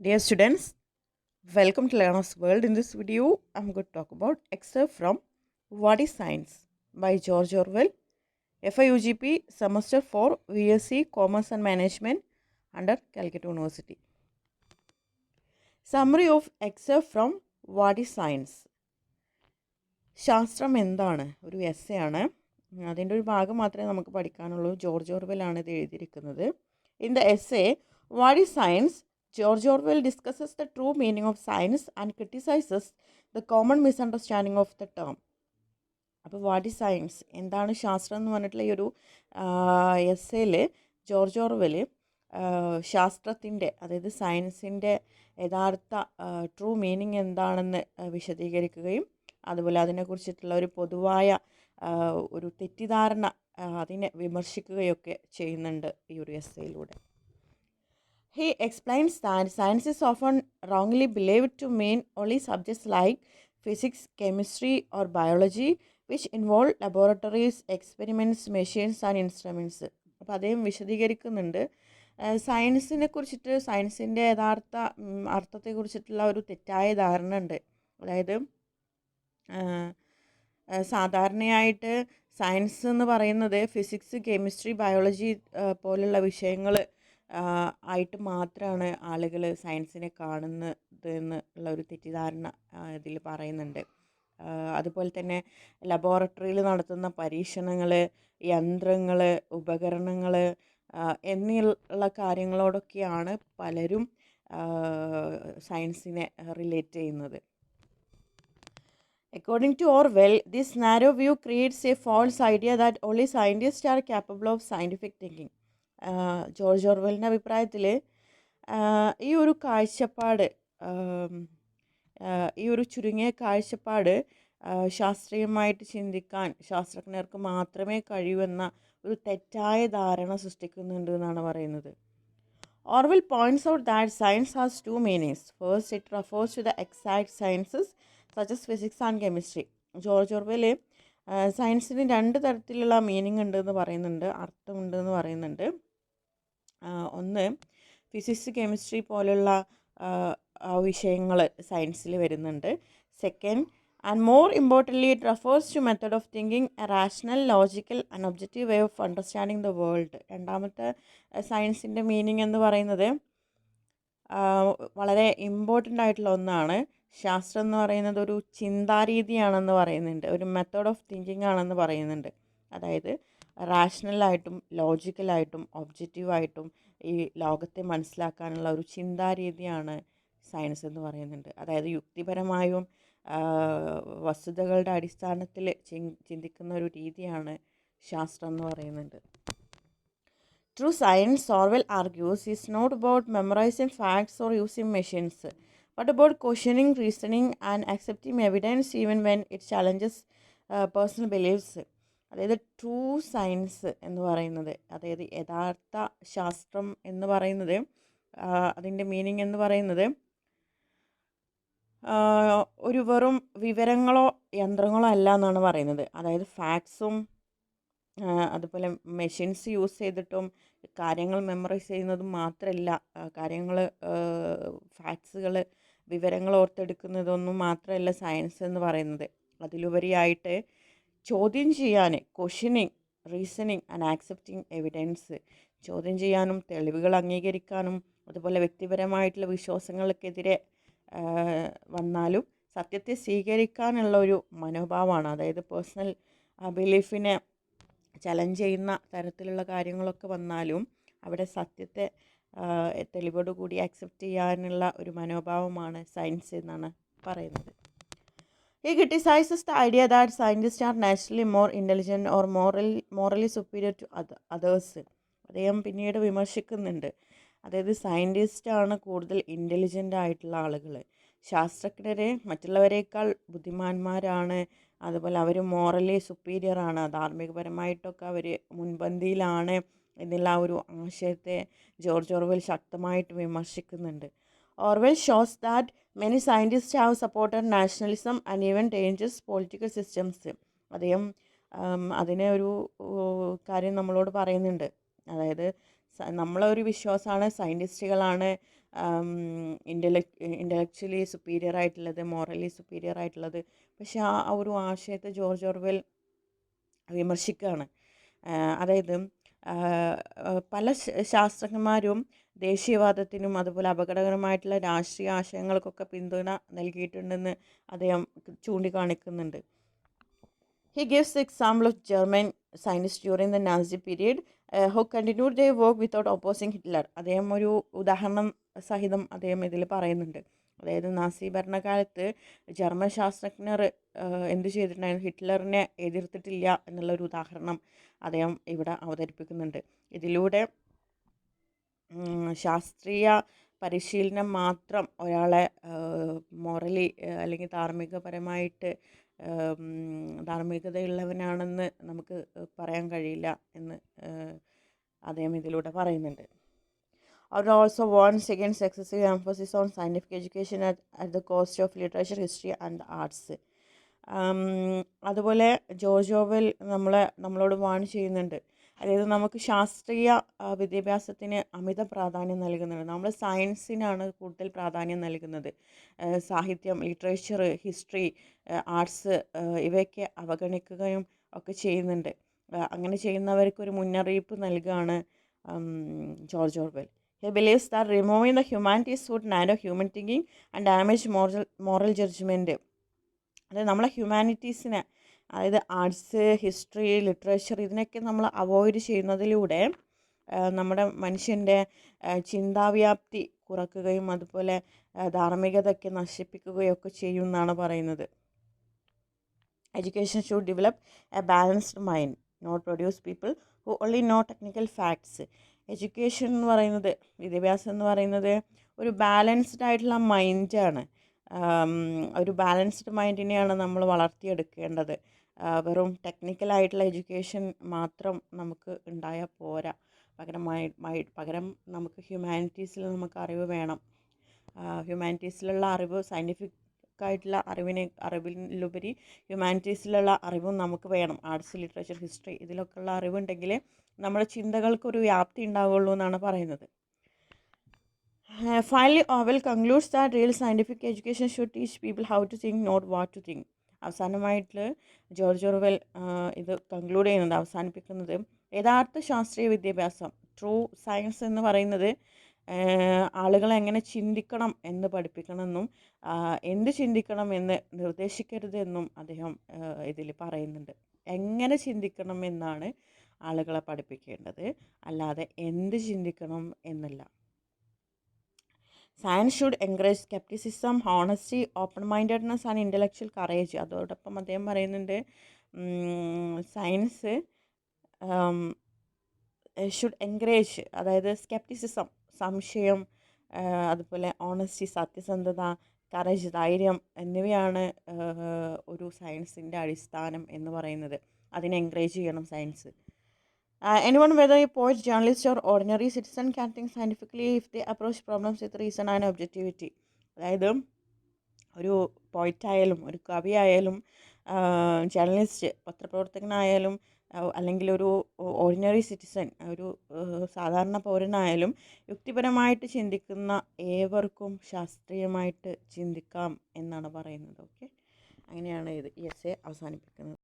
Dear students, welcome to Learner's World. In this video, I'm going to talk about excerpt from What is Science by George Orwell, FIUGP Semester 4 VSc Commerce and Management under Calcutta University. Summary of excerpt from What is Science. ശാസ്ത്രം എന്താണ് ഒരു essay ആണ്. അതിൻ്റെ ഒരു ഭാഗം മാത്രമേ നമുക്ക് പഠിക്കാനുള്ളൂ. George ഓർവെലാണ് ഇത് എഴുതിയിരിക്കുന്നത്. In the essay what is science, George Orwell discusses the true meaning of science and criticizes the common misunderstanding of the term. അപ്പോൾ വാട്ട് ഈസ് സയൻസ്, എന്താണ് ശാസ്ത്രം എന്ന് പറഞ്ഞിട്ടുള്ള ഈ ഒരു എസ്സേയിൽ ജോർജ് ഓർവെൽ ശാസ്ത്രത്തിൻ്റെ, അതായത് സയൻസിൻ്റെ യഥാർത്ഥ ട്രൂ മീനിങ് എന്താണെന്ന് വിശദീകരിക്കുകയും അതുപോലെ അതിനെക്കുറിച്ചിട്ടുള്ള ഒരു പൊതുവായ ഒരു തെറ്റിദ്ധാരണ അതിനെ വിമർശിക്കുകയൊക്കെ ചെയ്യുന്നുണ്ട് ഈ ഒരു എസ്സേയിലൂടെ. He explains that science is often wrongly believed to mean only subjects like physics, chemistry, or biology, which involve laboratories, experiments, machines, and instruments. അപ്പോൾ അദ്ദേഹം വിശദീകരിക്കുന്നുണ്ട് സയൻസിനെ കുറിച്ചിട്ട്, സയൻസിൻ്റെ യഥാർത്ഥ അർത്ഥത്തെക്കുറിച്ചിട്ടുള്ള ഒരു തെറ്റായ ധാരണ ഉണ്ട്. അതായത് സാധാരണയായിട്ട് സയൻസ് എന്ന് പറയുന്നത് ഫിസിക്സ്, കെമിസ്ട്രി, ബയോളജി പോലുള്ള വിഷയങ്ങൾ ആയിട്ട് മാത്രമാണ് ആളുകൾ സയൻസിനെ കാണുന്നത് എന്നുള്ള ഒരു തെറ്റിദ്ധാരണ ഇതിൽ പറയുന്നുണ്ട്. അതുപോലെ തന്നെ ലബോറട്ടറിയിൽ നടത്തുന്ന പരീക്ഷണങ്ങൾ, യന്ത്രങ്ങൾ, ഉപകരണങ്ങൾ എന്നുള്ള കാര്യങ്ങളോടൊക്കെയാണ് പലരും സയൻസിനെ റിലേറ്റ് ചെയ്യുന്നത്. According to Orwell, this narrow view creates a false idea that only scientists are capable of scientific thinking. George ഓർവെലിൻ്റെ അഭിപ്രായത്തിൽ ഈ ഒരു കാഴ്ചപ്പാട്, ഈ ഒരു ചുരുങ്ങിയ കാഴ്ചപ്പാട് ശാസ്ത്രീയമായിട്ട് ചിന്തിക്കാൻ ശാസ്ത്രജ്ഞർക്ക് മാത്രമേ കഴിയൂ എന്ന ഒരു തെറ്റായ ധാരണ സൃഷ്ടിക്കുന്നുണ്ട് എന്നാണ് പറയുന്നത്. Orwell points out that science has two meanings. First, it refers to the exact sciences such as physics and chemistry. George Orwell സയൻസിന് രണ്ട് തരത്തിലുള്ള മീനിങ് ഉണ്ടെന്ന് പറയുന്നുണ്ട്, അർത്ഥമുണ്ടെന്ന് പറയുന്നുണ്ട്. ഒന്ന്, ഫിസിക്സ്, കെമിസ്ട്രി പോലുള്ള വിഷയങ്ങൾ സയൻസിൽ വരുന്നുണ്ട്. Second and more importantly it refers to method of thinking, a rational, logical and objective way of understanding the world. രണ്ടാമത്തെ സയൻസിൻ്റെ മീനിങ് എന്ന് പറയുന്നത് വളരെ ഇമ്പോർട്ടൻ്റ് ആയിട്ടുള്ള ഒന്നാണ്. ശാസ്ത്രം എന്ന് പറയുന്നത് ഒരു ചിന്താരീതിയാണെന്ന് പറയുന്നുണ്ട്, ഒരു മെത്തേഡ് ഓഫ് തിങ്കിങ് ആണെന്ന് പറയുന്നുണ്ട്. അതായത് റാഷണലായിട്ടും ലോജിക്കലായിട്ടും ഒബ്ജക്റ്റീവായിട്ടും ഈ ലോകത്തെ മനസ്സിലാക്കാനുള്ള ഒരു ചിന്താരീതിയാണ് സയൻസ് എന്ന് പറയുന്നുണ്ട്. അതായത് യുക്തിപരമായും വസ്തുതകളുടെ അടിസ്ഥാനത്തിൽ ചിന്തിക്കുന്ന ഒരു രീതിയാണ് ശാസ്ത്രം എന്ന് പറയുന്നുണ്ട്. True science, Orwell argues, is not about memorizing facts or using machines, but about questioning, reasoning, and accepting evidence even when it challenges personal beliefs. അതായത് ട്രൂ സയൻസ് എന്ന് പറയുന്നത്, അതായത് യഥാർത്ഥ ശാസ്ത്രം എന്ന് പറയുന്നത്, അതിൻ്റെ മീനിങ് എന്ന് പറയുന്നത് ഒരു വെറും വിവരങ്ങളോ യന്ത്രങ്ങളോ അല്ല എന്നാണ് പറയുന്നത്. അതായത് ഫാക്ട്സും അതുപോലെ മെഷീൻസ് യൂസ് ചെയ്തിട്ടും കാര്യങ്ങൾ മെമ്മറൈസ് ചെയ്യുന്നതും മാത്രമല്ല, കാര്യങ്ങൾ ഫാക്ട്സുകൾ, വിവരങ്ങൾ ഓർത്തെടുക്കുന്നതൊന്നും മാത്രമല്ല സയൻസ് എന്ന് പറയുന്നത്. അതിലുപരിയായിട്ട് ചോദ്യം ചെയ്യാൻ, questioning, reasoning and accepting evidence, ചോദ്യം ചെയ്യാനും തെളിവുകൾ അംഗീകരിക്കാനും അതുപോലെ വ്യക്തിപരമായിട്ടുള്ള വിശ്വാസങ്ങൾക്കെതിരെ വന്നാലും സത്യത്തെ സ്വീകരിക്കാനുള്ള ഒരു മനോഭാവമാണ്. അതായത് പേഴ്സണൽ ബിലീഫിനെ ചലഞ്ച് ചെയ്യുന്ന തരത്തിലുള്ള കാര്യങ്ങളൊക്കെ വന്നാലും അവിടെ സത്യത്തെ തെളിവോടുകൂടി ആക്സെപ്റ്റ് ചെയ്യാനുള്ള ഒരു മനോഭാവമാണ് സയൻസ് എന്നാണ് പറയുന്നത്. He criticizes the idea that scientists are naturally more intelligent or morally superior to others. അദ്ദേഹം പിന്നീട് വിമർശിക്കുന്നുണ്ട്. അതായത് സയൻറ്റിസ്റ്റാണ് കൂടുതൽ ഇൻ്റലിജൻ്റ് ആയിട്ടുള്ള ആളുകൾ, ശാസ്ത്രജ്ഞരെ മറ്റുള്ളവരേക്കാൾ ബുദ്ധിമാന്മാരാണ്, അതുപോലെ അവർ മോറലി സുപ്പീരിയറാണ്, ധാർമ്മികപരമായിട്ടൊക്കെ അവർ മുൻപന്തിയിലാണ് എന്നുള്ള ഒരു ആശയത്തെ ജോർജ് ഓർവെൽ ശക്തമായിട്ട് വിമർശിക്കുന്നുണ്ട്. Orwell shows that many scientist have supported nationalism and even dangerous political systems. അദ്ദേഹം അതിനെ ഒരു കാര്യം നമ്മളോട് പറയുന്നുണ്ട്. അതായത് നമ്മളൊരു വിശ്വാസമാണ്, സയൻറ്റിസ്റ്റുകളാണ് ഇൻ്റലക്ച്വലി സുപ്പീരിയർ ആയിട്ടുള്ളത്, മോറലി സുപ്പീരിയർ ആയിട്ടുള്ളത്. പക്ഷേ ആ ഒരു ആശയത്തെ ജോർജ് ഓർവെൽ വിമർശിക്കുകയാണ്. അതായത് പല ശാസ്ത്രജ്ഞന്മാരും ദേശീയവാദത്തിനും അതുപോലെ അപകടകരമായിട്ടുള്ള രാഷ്ട്രീയ ആശയങ്ങൾക്കൊക്കെ പിന്തുണ നൽകിയിട്ടുണ്ടെന്ന് അദ്ദേഹം ചൂണ്ടിക്കാണിക്കുന്നുണ്ട്. He gives the example of German scientists during the Nazi period who continued their work without opposing Hitler. അദ്ദേഹം ഒരു ഉദാഹരണം സഹിതം അദ്ദേഹം ഇതിൽ പറയുന്നുണ്ട്. അതായത് നാസി ഭരണകാലത്ത് ജർമ്മൻ ശാസ്ത്രജ്ഞർ എന്ത് ചെയ്തിട്ടുണ്ടായിരുന്നു, ഹിറ്റ്ലറിനെ എതിർത്തിട്ടില്ല എന്നുള്ളൊരു ഉദാഹരണം അദ്ദേഹം ഇവിടെ അവതരിപ്പിക്കുന്നുണ്ട്. ഇതിലൂടെ ശാസ്ത്രീയ പരിശീലനം മാത്രം ഒരാളെ മോറലി അല്ലെങ്കിൽ ധാർമ്മികപരമായിട്ട് ധാർമ്മികതയുള്ളവനാണെന്ന് നമുക്ക് പറയാൻ കഴിയില്ല എന്ന് അദ്ദേഹം ഇതിലൂടെ പറയുന്നുണ്ട്. Or also warns against excessive emphasis on scientific education at the cost of literature, history and arts. അതുപോലെ ജോർജ് ഓർവെൽ നമ്മളോട് വാൺ ചെയ്യുന്നുണ്ട്. അതായത് നമുക്ക് ശാസ്ത്രീയ വിദ്യാഭ്യാസത്തിന് അമിത പ്രാധാന്യം നൽകുന്നുണ്ട്. നമ്മൾ സയൻസിനാണ് കൂടുതൽ പ്രാധാന്യം നൽകുന്നത്. സാഹിത്യം, ലിറ്ററേച്ചർ, ഹിസ്റ്ററി, ആർട്സ് ഇവയൊക്കെ അവഗണിക്കുകയും ഒക്കെ ചെയ്യുന്നുണ്ട്. അങ്ങനെ ചെയ്യുന്നവർക്കൊരു മുന്നറിയിപ്പ് നൽകുകയാണ് George Orwell. He believes that removing the humanities would narrow human thinking and damage moral judgment. അതായത് നമ്മളെ ഹ്യൂമാനിറ്റീസിനെ, അതായത് ആർട്സ്, ഹിസ്റ്ററി, ലിറ്ററേച്ചർ ഇതിനൊക്കെ നമ്മൾ അവോയ്ഡ് ചെയ്യുന്നതിലൂടെ നമ്മുടെ മനുഷ്യൻ്റെ ചിന്താവ്യാപ്തി കുറക്കുകയും അതുപോലെ ധാർമ്മികതയൊക്കെ നശിപ്പിക്കുകയൊക്കെ ചെയ്യുമെന്നാണ് പറയുന്നത്. Education should develop a balanced mind, not produce people who only know technical facts. Education എന്ന് പറയുന്നത്, വിദ്യാഭ്യാസം എന്ന് പറയുന്നത് ഒരു ബാലൻസ്ഡ് ആയിട്ടുള്ള മൈൻഡാണ്. ഒരു ബാലൻസ്ഡ് മൈൻഡിനെയാണ് നമ്മൾ വളർത്തിയെടുക്കേണ്ടത്. വെറും ടെക്നിക്കലായിട്ടുള്ള എഡ്യൂക്കേഷൻ മാത്രം നമുക്ക് ഉണ്ടായാൽ പോരാ. പകരം നമുക്ക് ഹ്യൂമാനിറ്റീസിൽ നമുക്ക് അറിവ് വേണം. ഹ്യൂമാനിറ്റീസിലുള്ള അറിവ്, സയൻറ്റിഫിക് ആയിട്ടുള്ള അറിവിലുപരി ഹ്യൂമാനിറ്റീസിലുള്ള അറിവും നമുക്ക് വേണം. ആർട്സ്, ലിറ്ററേച്ചർ, ഹിസ്റ്ററി ഇതിലൊക്കെയുള്ള അറിവുണ്ടെങ്കിൽ നമ്മുടെ ചിന്തകൾക്കൊരു വ്യാപ്തി ഉണ്ടാവുള്ളൂ എന്നാണ് പറയുന്നത്. Finally, Orwell concludes that real scientific education should teach people how to think, not what to think. അവസാനമായിട്ട് ജോർജ് ഓർവെൽ ഇത് കൺക്ലൂഡ് ചെയ്യുന്നത്, അവസാനിപ്പിക്കുന്നത്, യഥാർത്ഥ ശാസ്ത്രീയ വിദ്യാഭ്യാസം, ട്രൂ സയൻസ് എന്ന് പറയുന്നത് ആളുകളെ എങ്ങനെ ചിന്തിക്കണം എന്ന് പഠിപ്പിക്കണമെന്നും എന്ത് ചിന്തിക്കണം എന്ന് നിർദ്ദേശിക്കരുത് എന്നും അദ്ദേഹം ഇതിൽ പറയുന്നുണ്ട്. എങ്ങനെ ചിന്തിക്കണം എന്നാണ് ആളുകളെ പഠിപ്പിക്കേണ്ടത്, അല്ലാതെ എന്ത് ചിന്തിക്കണം എന്നല്ല. Science should encourage scepticism, honesty, open mindedness and intellectual courage. അതോടൊപ്പം അദ്ദേഹം പറയുന്നുണ്ട് സയൻസ് ഷുഡ് എൻകറേജ്, അതായത് സ്കെപ്റ്റിസിസം, സംശയം, അതുപോലെ ഓണസ്റ്റി, സത്യസന്ധത, കറേജ്, ധൈര്യം എന്നിവയാണ് ഒരു സയൻസിൻ്റെ അടിസ്ഥാനം എന്ന് പറയുന്നത്. അതിനെ എൻകറേജ് ചെയ്യണം science. Anyone, whether a poet, journalist or ordinary citizen, can think scientifically if they approach problems with reason and objectivity. അതായത് ഒരു പോയിറ്റായാലും ഒരു കവിയായാലും ജേർണലിസ്റ്റ്, പത്രപ്രവർത്തകനായാലും അല്ലെങ്കിൽ ഒരു ഓർഡിനറി സിറ്റിസൺ, ഒരു സാധാരണ പൗരനായാലും യുക്തിപരമായിട്ട് ചിന്തിക്കുന്ന ഏവർക്കും ശാസ്ത്രീയമായിട്ട് ചിന്തിക്കാം എന്നാണ് പറയുന്നത്. ഓക്കെ, അങ്ങനെയാണ് ഇത് ഈ എസ്സേ അവസാനിപ്പിക്കുന്നത്.